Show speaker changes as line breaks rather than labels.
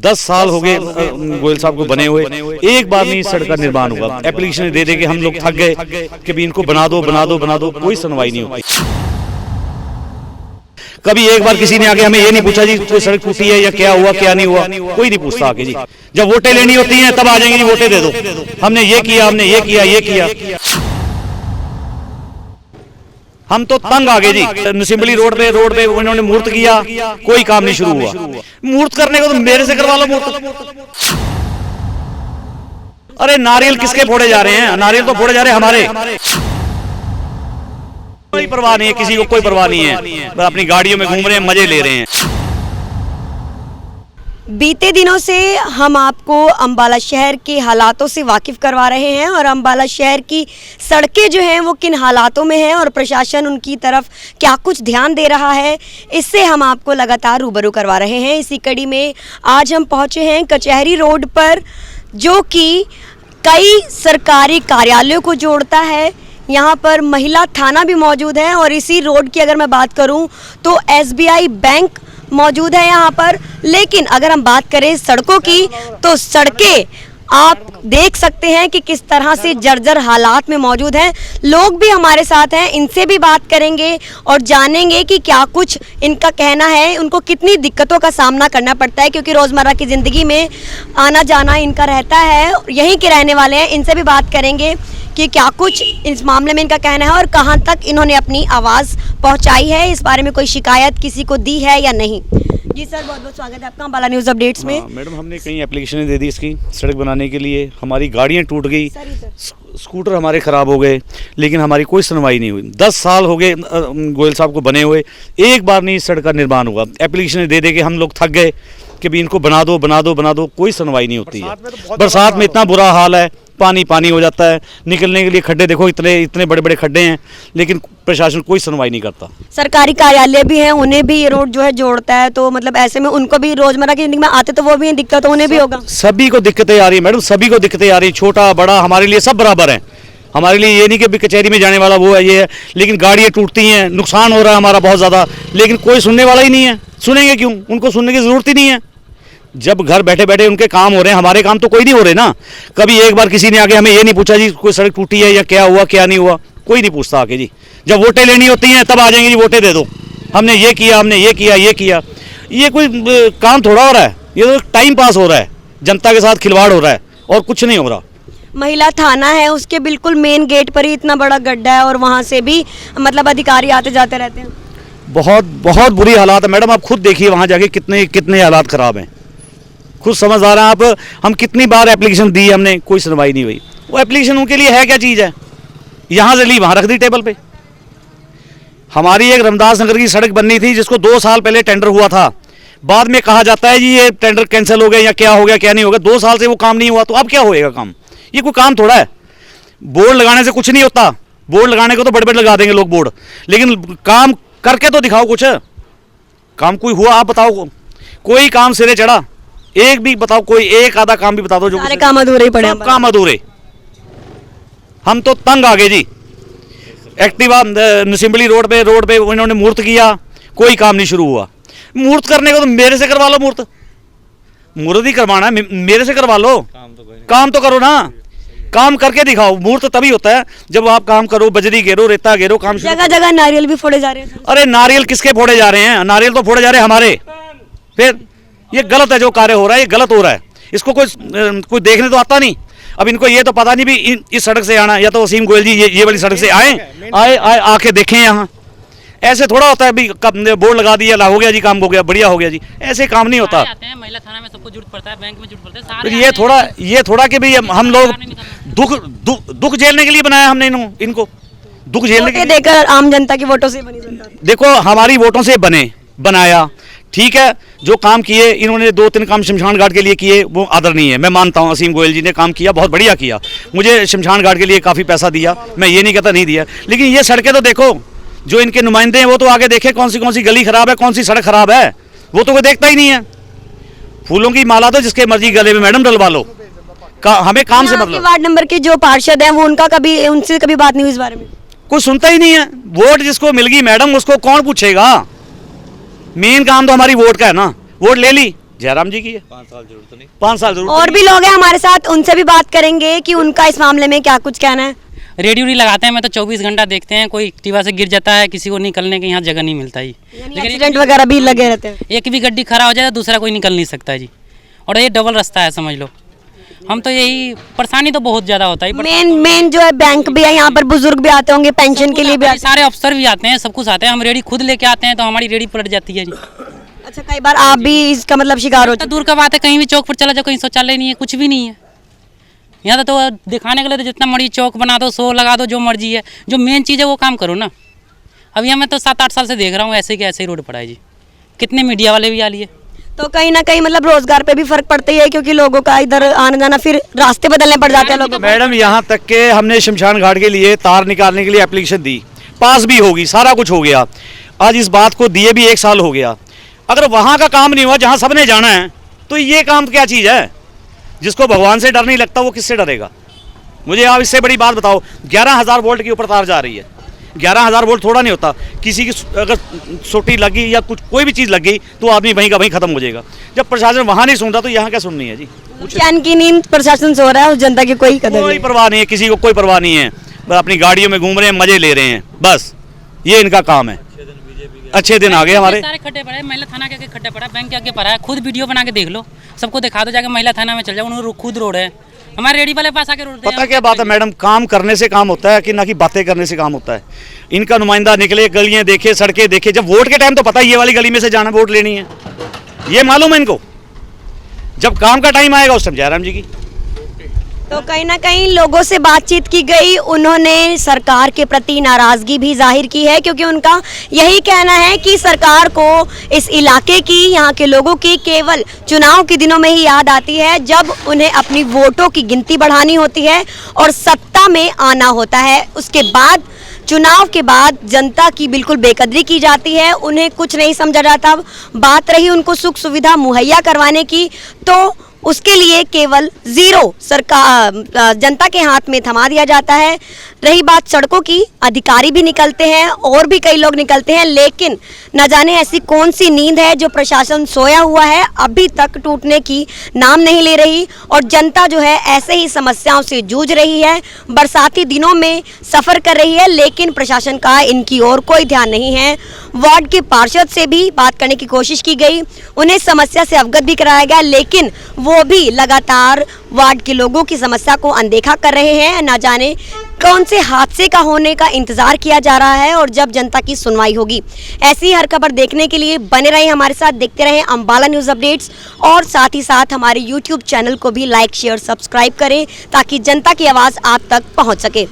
10 साल हो गए गोयल साहब को बने हुए, एक बार नहीं सड़क का निर्माण हुआ। एप्लीकेशन दे दे के हम लोग थक गए कि भी इनको बना दो बना दो बना दो, कोई सुनवाई नहीं होती। कभी एक बार किसी ने आके हमें ये नहीं पूछा जी कोई सड़क टूटी है या क्या हुआ क्या नहीं हुआ, कोई नहीं पूछता आके जी। जब वोटें लेनी होती हैं तब आ जाएंगे जी वोटें दे दो, हमने ये किया हमने ये किया ये किया। हम तो तंग आ गए जी। सिंबली रोड पे उन्होंने मूर्त किया, कोई काम नहीं शुरू हुआ। मूर्त करने को तो मेरे से करवा लो मूर्त। अरे नारियल किसके फोड़े जा रहे हैं? नारियल तो फोड़े जा रहे हैं हमारे। कोई परवाह नहीं है, किसी को कोई परवाह नहीं है, अपनी गाड़ियों में घूम रहे हैं, मजे ले रहे हैं।
बीते दिनों से हम आपको अंबाला शहर के हालातों से वाकिफ करवा रहे हैं और अंबाला शहर की सड़कें जो हैं वो किन हालातों में हैं और प्रशासन उनकी तरफ क्या कुछ ध्यान दे रहा है, इससे हम आपको लगातार रूबरू करवा रहे हैं। इसी कड़ी में आज हम पहुंचे हैं कचहरी रोड पर, जो कि कई सरकारी कार्यालयों को जोड़ता है। यहाँ पर महिला थाना भी मौजूद है और इसी रोड की अगर मैं बात करूँ तो SBI बैंक मौजूद है यहाँ पर। लेकिन अगर हम बात करें सड़कों की तो सड़कें आप देख सकते हैं कि किस तरह से जर्जर हालात में मौजूद हैं। लोग भी हमारे साथ हैं, इनसे भी बात करेंगे और जानेंगे कि क्या कुछ इनका कहना है, उनको कितनी दिक्कतों का सामना करना पड़ता है, क्योंकि रोज़मर्रा की ज़िंदगी में आना जाना इनका रहता है। यहीं के रहने वाले हैं, इनसे भी बात करेंगे कि क्या कुछ इस मामले में इनका कहना है और कहां तक इन्होंने अपनी आवाज़ पहुंचाई है, इस बारे में कोई शिकायत किसी को दी है या नहीं। जी सर, बहुत बहुत स्वागत है आपका अंबाला न्यूज़ अपडेट्स में।
मैडम, हमने कई एप्लीकेशन दे दी इसकी सड़क बनाने के लिए, हमारी गाड़ियां टूट गई, स्कूटर हमारे ख़राब हो गए, लेकिन हमारी कोई सुनवाई नहीं हुई। 10 साल हो गए गोयल साहब को बने हुए, एक बार नहीं सड़क का निर्माण हुआ। एप्लीकेशन दे दे के हम लोग थक गए कि भी इनको बना दो बना दो बना दो, कोई सुनवाई नहीं होती है। बरसात में इतना बुरा हाल है, पानी पानी हो जाता है, निकलने के लिए खड्डे देखो, इतने इतने बड़े बड़े खड्डे हैं, लेकिन प्रशासन कोई सुनवाई नहीं करता।
सरकारी कार्यालय भी हैं, उन्हें भी ये रोड जो है जोड़ता है, तो मतलब ऐसे में उनको भी रोजमर्रा की जिंदगी में आते तो वो भी दिक्कत उन्हें भी होगा।
सभी को दिक्कतें आ रही है मैडम, सभी को दिक्कतें आ रही है, छोटा बड़ा हमारे लिए सब बराबर है। हमारे लिए ये नहीं कि कचहरी में जाने वाला वो है ये है, लेकिन गाड़ियाँ टूटती हैं, नुकसान हो रहा है हमारा बहुत ज़्यादा, लेकिन कोई सुनने वाला ही नहीं है। सुनेंगे क्यों? उनको सुनने की ज़रूरत ही नहीं है। जब घर बैठे बैठे उनके काम हो रहे हैं, हमारे काम तो कोई नहीं हो रहे ना। कभी एक बार किसी ने आके हमें ये नहीं पूछा जी कोई सड़क टूटी है या क्या हुआ क्या नहीं हुआ, कोई नहीं पूछता आके जी। जब वोटें लेनी होती हैं तब आ जाएंगे जी वोटें दे दो, हमने ये किया हमने ये किया ये किया। ये कोई काम थोड़ा हो रहा है, ये तो टाइम पास हो रहा है, जनता के साथ खिलवाड़ हो रहा है और कुछ नहीं हो रहा।
महिला थाना है, उसके बिल्कुल मेन गेट पर ही इतना बड़ा गड्ढा है और वहाँ से भी मतलब अधिकारी आते जाते रहते हैं।
बहुत बहुत बुरी हालात है मैडम, आप खुद देखिए वहाँ जाके कितने कितने हालात ख़राब हैं, खुद समझ आ रहा है आप। हम कितनी बार एप्लीकेशन दी हमने, कोई सुनवाई नहीं हुई। वो एप्लीकेशन उनके लिए है क्या चीज़ है? यहाँ से ली वहाँ रख दी टेबल पे। हमारी एक रमदास नगर की सड़क बननी थी जिसको 2 साल पहले टेंडर हुआ था, बाद में कहा जाता है जी ये टेंडर कैंसिल हो गया या क्या हो गया क्या नहीं होगा। 2 साल से वो काम नहीं हुआ, तो अब क्या होएगा काम? ये कोई काम थोड़ा है। बोर्ड लगाने से कुछ नहीं होता, बोर्ड लगाने को तो बड़े बड़े लगा देंगे लोग बोर्ड, लेकिन काम करके तो दिखाओ कुछ। काम कोई हुआ आप बताओ, कोई काम सिरे चढ़ा? एक भी बताओ, कोई एक आधा काम भी बता दो जो
सारे काम अधूरे ही पड़े हैं।
काम अधूरे। हम तो तंग आ गए जी। एक्टिवा सिंबली रोड पे उन्होंने मूर्त किया, कोई काम नहीं शुरू हुआ। मूर्त करने को तो मेरे से करवा लो मूर्त ही करवाना है, मेरे से करवा लो। काम तो करो ना, काम करके दिखाओ। मूर्त तभी होता है जब आप काम करो, बजरी घेरो, रेता घेरो, काम।
जगह जगह नारियल भी फोड़े जा रहे हैं।
अरे नारियल किसके फोड़े जा रहे हैं? नारियल तो फोड़े जा रहे हैं हमारे। फिर ये गलत है, जो कार्य हो रहा है ये गलत हो रहा है। इसको कोई देखने तो आता नहीं। अब इनको ये तो पता नहीं भी इस सड़क से आना, या तो वसीम गोयल जी ये वाली सड़क से आए आके देखें। यहाँ ऐसे थोड़ा होता है भी बोर्ड लगा दिया, ला हो गया जी, काम हो गया, बढ़िया हो गया जी, ऐसे काम नहीं होता।
महिला थाना में सबको जरूरत पड़ता है, बैंक में जरूरत पड़ता है,
सारे ये थोड़ा कि भी हम लोग दुख झेलने के लिए बनाया हमने इनको दुख झेलने के लिए
देकर आम जनता की वोटों से बनी सरकार।
देखो हमारी वोटों से बनाया, ठीक है। जो काम किए इन्होंने 2-3 काम शमशान घाट के लिए किए, वो आदरणीय है, मैं मानता हूँ। असीम गोयल जी ने काम किया, बहुत बढ़िया किया, मुझे शमशान घाट के लिए काफ़ी पैसा दिया, मैं ये नहीं कहता नहीं दिया। लेकिन ये सड़कें तो देखो, जो इनके नुमाइंदे हैं वो तो आगे देखें कौन सी गली खराब है, कौन सी सड़क खराब है, वो तो कोई देखता ही नहीं है। फूलों की माला तो जिसके मर्जी गले में मैडम डलवा लो, हमें काम से मतलब।
वार्ड नंबर के जो पार्षद हैं वो उनसे कभी बात नहीं हुई इस बारे में?
कोई सुनता ही नहीं है। वोट जिसको मिल गई मैडम, उसको कौन पूछेगा? मेन काम तो हमारी वोट का है ना, वोट ले ली, जयराम जी की है।
5 साल जरूरत नहीं।
5 साल जरूर।
और भी लोग हैं हमारे साथ, उनसे भी बात करेंगे कि उनका इस मामले में क्या कुछ कहना है।
रेडियो नहीं लगाते हैं, मैं तो 24 घंटा देखते हैं, कोई एक्टिवा से गिर जाता है, किसी को निकलने के यहाँ जगह नहीं मिलता ही। लेकिन
एक्सीडेंट वगैरह भी लगे रहते हैं।
एक भी गड्डी खड़ा हो जाए तो दूसरा कोई निकल नहीं सकता जी, और ये डबल रास्ता है समझ लो। हम तो यही परेशानी तो बहुत ज़्यादा होता है।
मेन जो है बैंक भी है, यहाँ पर बुजुर्ग भी आते होंगे, पेंशन के लिए भी आते
सारे अफसर भी आते हैं, सब कुछ आते हैं। हम रेडी खुद लेके आते हैं तो हमारी रेडी पलट जाती है जी।
अच्छा, कई बार आप भी इसका मतलब शिकार हो
तो दूर का बात है, कहीं भी चौक पर चला जाओ, कहीं शौचालय नहीं है, कुछ भी नहीं है। यहाँ तो दिखाने के लिए तो जितना मर्जी चौक बना दो, शो लगा दो, जो मर्जी है, जो मेन चीज़ है वो काम करो ना। अभी हमें तो 7-8 साल से देख रहा हूँ ऐसे के ऐसे ही रोड पड़ा है जी। कितने मीडिया वाले भी आ लिए।
तो कहीं ना कहीं मतलब रोजगार पे भी फर्क पड़ता ही है, क्योंकि लोगों का इधर आना जाना, फिर रास्ते बदलने पड़ जाते हैं लोगों को।
मैडम यहाँ तक के हमने शमशान घाट के लिए तार निकालने के लिए एप्लीकेशन दी, पास भी होगी, सारा कुछ हो गया। आज इस बात को दिए भी 1 साल हो गया। अगर वहाँ का काम नहीं हुआ जहाँ सबने जाना है, तो ये काम क्या चीज़ है? जिसको भगवान से डर नहीं लगता वो किससे डरेगा? मुझे आप इससे बड़ी बात बताओ, 11,000 वोल्ट के ऊपर तार जा रही है। 11,000 वोल्ट थोड़ा नहीं होता। किसी की अगर सोटी लगी या कुछ कोई भी चीज़ लग गई तो आदमी वहीं का वहीं खत्म हो जाएगा। जब प्रशासन वहाँ नहीं सुनता तो यहाँ क्या सुननी है जी?
चैन की नींद प्रशासन सो रहा है, उस जनता की कोई कदर
कोई
नहीं।
परवाह नहीं है, किसी को कोई परवाह नहीं है। बस अपनी गाड़ियों में घूम रहे हैं, मजे ले रहे हैं, बस ये इनका काम है। अच्छे दिन आ गए हमारे।
सारे खड्डे पड़े, महिला थाना के आगे खड्डा पड़ा, बैंक के आगे पड़ा है। खुद वीडियो बना के देख लो, सबको दिखा दो, जाके महिला थाना में चल जाओ, उन्होंने खुद रोड है। हमारे रेडी वाले पास आके रोड
पता क्या बात है मैडम, काम करने से काम होता है कि ना कि बातें करने से काम होता है। इनका नुमाइंदा निकले, गलियां देखे, सड़कें देखे। जब वोट के टाइम तो पता है ये वाली गली में से जाना वोट लेनी है, ये मालूम है इनको। जब काम का टाइम आएगा उस टाइम जयराम जी की।
तो कहीं ना कहीं लोगों से बातचीत की गई, उन्होंने सरकार के प्रति नाराजगी भी जाहिर की है, क्योंकि उनका यही कहना है कि सरकार को इस इलाके की, यहाँ के लोगों की केवल चुनाव के दिनों में ही याद आती है, जब उन्हें अपनी वोटों की गिनती बढ़ानी होती है और सत्ता में आना होता है। उसके बाद चुनाव के बाद जनता की बिल्कुल बेकदरी की जाती है, उन्हें कुछ नहीं समझा जाता। बात रही उनको सुख सुविधा मुहैया करवाने की, तो उसके लिए केवल जीरो सरकार जनता के हाथ में थमा दिया जाता है। रही बात सड़कों की, अधिकारी भी निकलते हैं और भी कई लोग निकलते हैं, लेकिन न जाने ऐसी कौन सी नींद है जो प्रशासन सोया हुआ है, अभी तक टूटने की नाम नहीं ले रही। और जनता जो है ऐसे ही समस्याओं से जूझ रही है, बरसाती दिनों में सफ़र कर रही है, लेकिन प्रशासन का इनकी ओर कोई ध्यान नहीं है। वार्ड के पार्षद से भी बात करने की कोशिश की गई, उन्हें समस्या से अवगत भी कराया गया, लेकिन वो भी लगातार वार्ड के लोगों की समस्या को अनदेखा कर रहे हैं। न जाने कौन से हादसे का होने का इंतजार किया जा रहा है और जब जनता की सुनवाई होगी। ऐसी हर खबर देखने के लिए बने रहे हमारे साथ, देखते रहे अंबाला न्यूज़ अपडेट्स, और साथ ही साथ हमारे YouTube चैनल को भी लाइक, शेयर, सब्सक्राइब करें ताकि जनता की आवाज़ आप तक पहुंच सके।